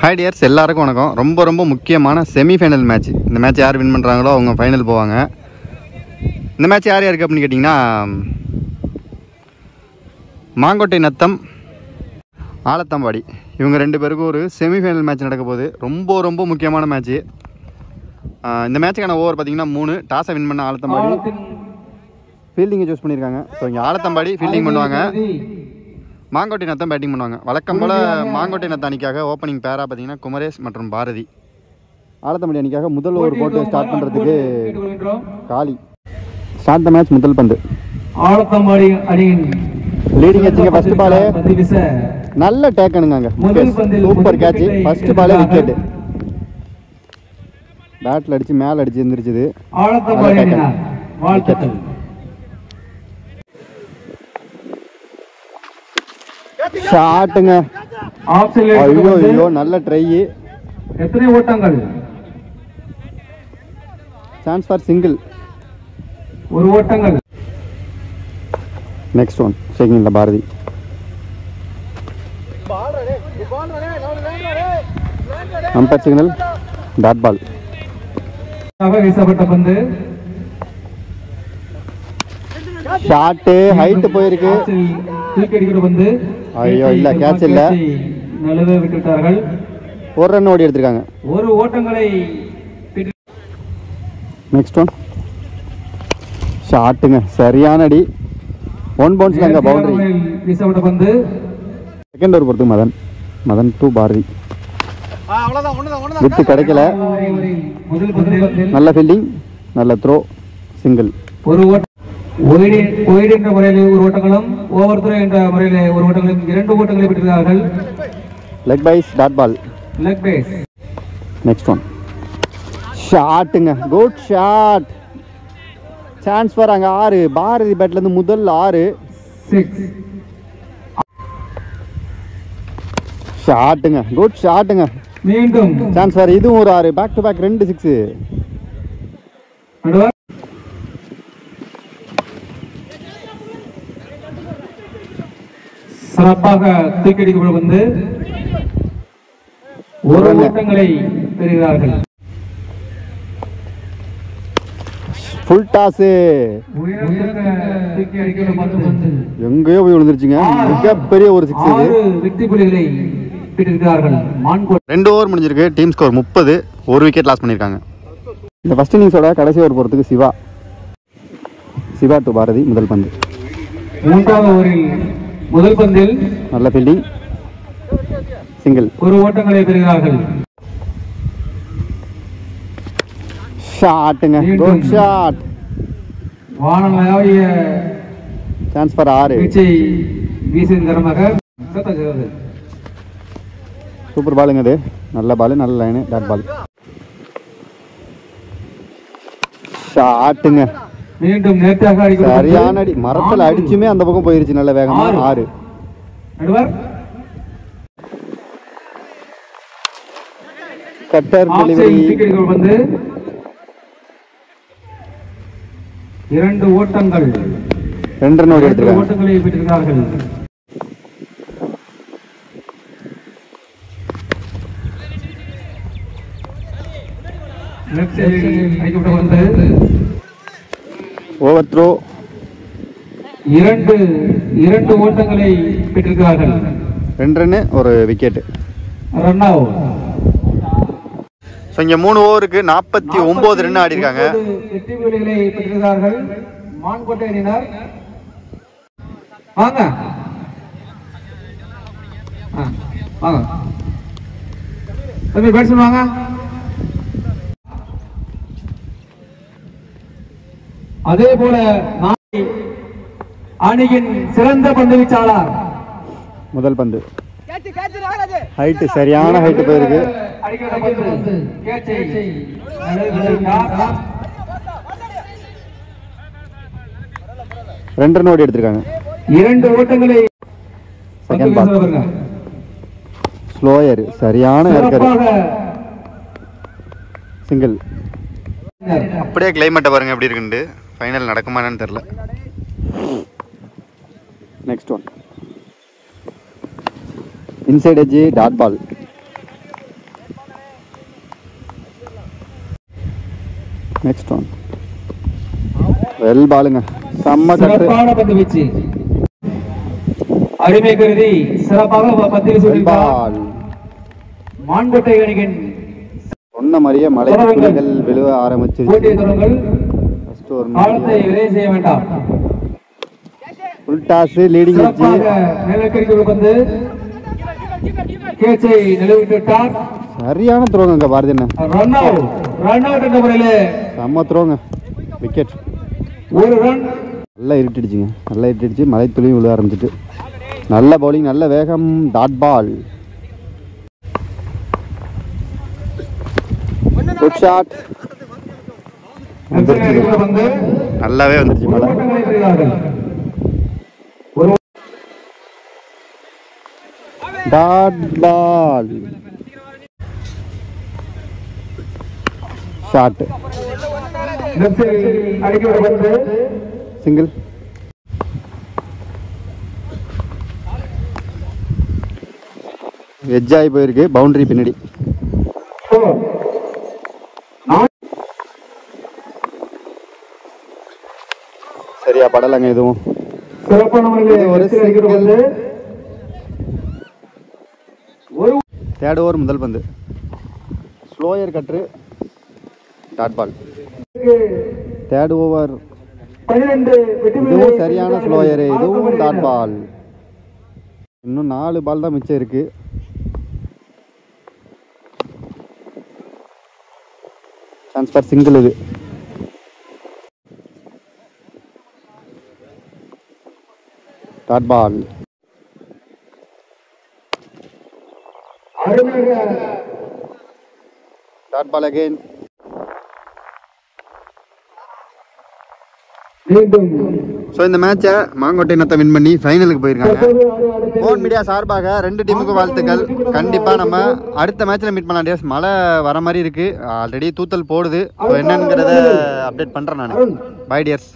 Hi tears, எல்லாருக்கும் வணக்கம். ரொம்ப ரொம்ப முக்கியமான செமிஃபைனல் மேட்ச். இந்த மேட்ச் யார் வின் பண்ணுறாங்களோ அவங்க ஃபைனல் போவாங்க. இந்த மேட்ச் யார் யாருக்கு அப்படின்னு கேட்டிங்கன்னா, மாங்கோட்டை நத்தம், ஆலத்தம்பாடி, இவங்க ரெண்டு பேருக்கும் ஒரு செமிஃபைனல் மேட்ச் நடக்க போகுது. ரொம்ப ரொம்ப முக்கியமான மேட்ச்சு. இந்த மேட்சுக்கான ஓவர் பார்த்திங்கன்னா 3. டாஸை வின் பண்ண ஆலத்தம்பாடி ஃபீல்டிங்கை சூஸ் பண்ணியிருக்காங்க. ஸோ இங்கே ஆலத்தம்பாடி ஃபீல்டிங் பண்ணுவாங்க, மாங்கோட்டை நத்தம் பேட்டிங் பண்ணுவாங்க. வழக்கம் போல் மாங்கோட்டை நத்த அணிக்காக ஓப்பனிங் பேராக பார்த்தீங்கன்னா குமரேஷ் மற்றும் பாரதி. ஆலத்தம்பாடி அணிக்காக முதல் ஓவர் போட்டு ஸ்டார்ட் பண்ணுறதுக்கு காளி. Start the match. முதல் பந்து ஆலத்தம்பாடி அணியின் லீடிங் வச்சுங்க. ஃபர்ஸ்ட் பாலே நல்ல டேக்கனுங்க, சூப்பர் கேட்ச். ஃபர்ஸ்ட் பாலே விக்கெட். பேட்டில் அடிச்சு மேலே அடிச்சு எழுந்திரிச்சுது. ஷாட்டுங்க. ஐயோ ஐயோ, நல்ல ட்ரை. எத்தனை ஓட்டங்கள்? Chance for single. ஒரு ஓட்டங்கள். Next one shaking Bharathi. Umpire signal, dot ball. வீசப்பட்ட பந்து. ஷாட்டு ஹைட் போயிருக்கு. பந்து. ஐயோ இல்ல, கேட்ச் இல்ல. நல்லவே விட்டுட்டார்கள். ஒரு ரன் ஓடி எடுத்திருக்காங்க. ஒரு ஓட்டங்களை. நெக்ஸ்ட் ஒன் ஷாட்டுங்க, சரியான அடி. ஒன் பவுன்ஸ் அங்க பவுண்டரி. வீசப்பட்ட பந்து. செகண்ட் ஓவர் பொறுத்து மதன் டு பாரதி. விட்டு கிடைக்கல. நல்ல ஃபீல்டிங், நல்ல த்ரோ, சிங்கிள். ஒரு ஓட்டம். ஒய்டு என்ற முறையில் ஒரு ஓட்டங்களும், ஓவர் த்ரோ என்ற முறையில் ஒரு ஓட்டங்களும், 2 ஓட்டங்களை பெற்றிருக்கிறார்கள். Leg byes, dot ball. Leg byes. Next one ஷாட்டுங்க, குட் ஷாட். சான்ஸ் ஃபார் அங்கே 6. பாரதி பேட்ல இருந்து முதல் 6. 6. ஷாட்டுங்க, குட் ஷாட்டுங்க. மீண்டும் சான்ஸ் ஃபார் இதுவும் ஒரு 6. Back to back 2 6. சிறப்பாக தூக்கடிக்கப்பட வந்து ஒரு ஓட்டங்களை பெறுகிறார்கள். Full toss. எங்கேயோ போய் விழுந்துருச்சுங்க. மிகப்பெரிய ஒரு 6 இது. வெற்றி புள்ளிகளை பெற்றிருக்கிறார்கள். 2 ஓவர் முடிஞ்சிருக்கு. Team score 30. ஒரு விக்கெட் லாஸ் பண்ணியிருக்காங்க. இந்த ஃபர்ஸ்ட் இன்னிங்ஸோட கடைசி ஓவர் போகிறதுக்கு சிவா டு பாரதி. முதல் பந்து. 3வது ஓவரில் முதல் பந்தில் நல்ல ஃபீல்டிங், சிங்கிள். ஒரு ஓட்டங்களை பெறுகிறார்கள். ஷாட்டுங்க, குட் ஷாட். வானலாவிய சான்ஸ் ஃபார் 6. வீச்சை வீசின் தரமாக சூப்பர் பாலுங்க அது. நல்ல பால், நல்ல லைனு, டாட் பால். ஷாட்டுங்க, மீண்டும் நேர்த்தியாக சரியான அடி. மரத்தில் அடிச்சுமே அந்த பக்கம் போயிருச்சு. நல்ல வேகமா 6. Cutter delivery. வந்து 2 ஓட்டங்கள். 2 ரன் ஓடி எடுத்திருக்காங்க. ஓட்டங்களை பெற்றிருக்கிறார்கள். Over throw. 2 ஓட்டங்களை பெற்றிருக்கிறார்கள். 2 ரன்னு, ஒரு விக்கெட். Run out. ஸோ இங்கே 3 ஓவருக்கு 49 ரன் ஆடி இருக்காங்க. வெற்றி புள்ளிகளை பெற்றிருக்கிறார்கள் மான்கோட்டை அணியினர். வாங்க வாங்க தம்பி, பேட்ஸ்மேன் வாங்க. அதே போல அணியின் சிறந்த பந்து வீச்சாளர். முதல் பந்து ஹைட்டு, சரியான ஹைட்டு போயிருக்கு. 2 ரன் ஓடி எடுத்திருக்காங்க. 2 ஓட்டங்களை. செகண்ட் பால் ஸ்லோயர், சரியான ஏற்கரு, சிங்கிள். அப்படியே கிளைமேட்டை பாருங்க எப்படி இருக்குண்டு. ஃபைனல் நடக்குமான்னு தெரியல. Next one inside edge, dot ball. Next one well பாலுங்க, செம்ம கட்டு. சிறப்பான பந்து வீச்சு, அருமை கருதி சிறப்பாக பந்து வீசியிருக்கிறார் மான்கோட்டை அணியின். சொன்ன மாதிரியே மழை துளிகள் விழுவ ஆரம்பிச்சிருச்சு. போட்டியை தொடருங்கள், ஃபர்ஸ்ட் ஒரு காலத்தை விரை செய்ய வேண்டாம். ஃபுல் டாஸ் லீடிங் வச்சு சிறப்பாக மேலக்கரிக்கு பந்து கேட்சை நிலவிட்டார். சரியான த்ரோங்க இங்க பாரதி என்ன ரன் அவுட் என்ற முறையிலே செம்ம த்ரோங்க, விக்கெட். ஒரு ரன். நல்லா இருட்டிடுச்சுங்க, நல்லா இருட்டிடுச்சு, மழை துளியும் விழுவ ஆரம்பிச்சிட்டு. நல்ல பவுலிங், நல்ல வேகம், டாட் பால், குட் ஷாட். நல்லாவே வந்துருச்சு மழை. Dot ball, shot, single. Edge ஆகி போயிருக்கு, பவுண்டரி பின்னாடி. சரியா படலைங்க எதுவும். ஒரு தேர்ட் ஓவர் முதல் பந்து, slower cutter, dot ball. Third over இதுவும் சரியான ஸ்லோயர், இதுவும் டாட் பால். இன்னும் 4 பால் தான் மிச்சம் இருக்கு. Chance for single. இது dot ball. Dot ball again. So இந்த மேட்சை மாங்கோட்டை நத்தை வின் பண்ணி ஃபைனலுக்கு போயிருக்காங்க. ஃபோன் மீடியா சார்பாக 2 டீமுக்கும் வாழ்த்துக்கள். கண்டிப்பாக நம்ம அடுத்த மேட்ச்சில் மீட் பண்ணலாம் டியர்ஸ். மழை வர மாதிரி இருக்குது, ஆல்ரெடி தூத்தல் போடுது. ஸோ என்னங்கிறத அப்டேட் பண்ணுறேன் நான். Bye tears.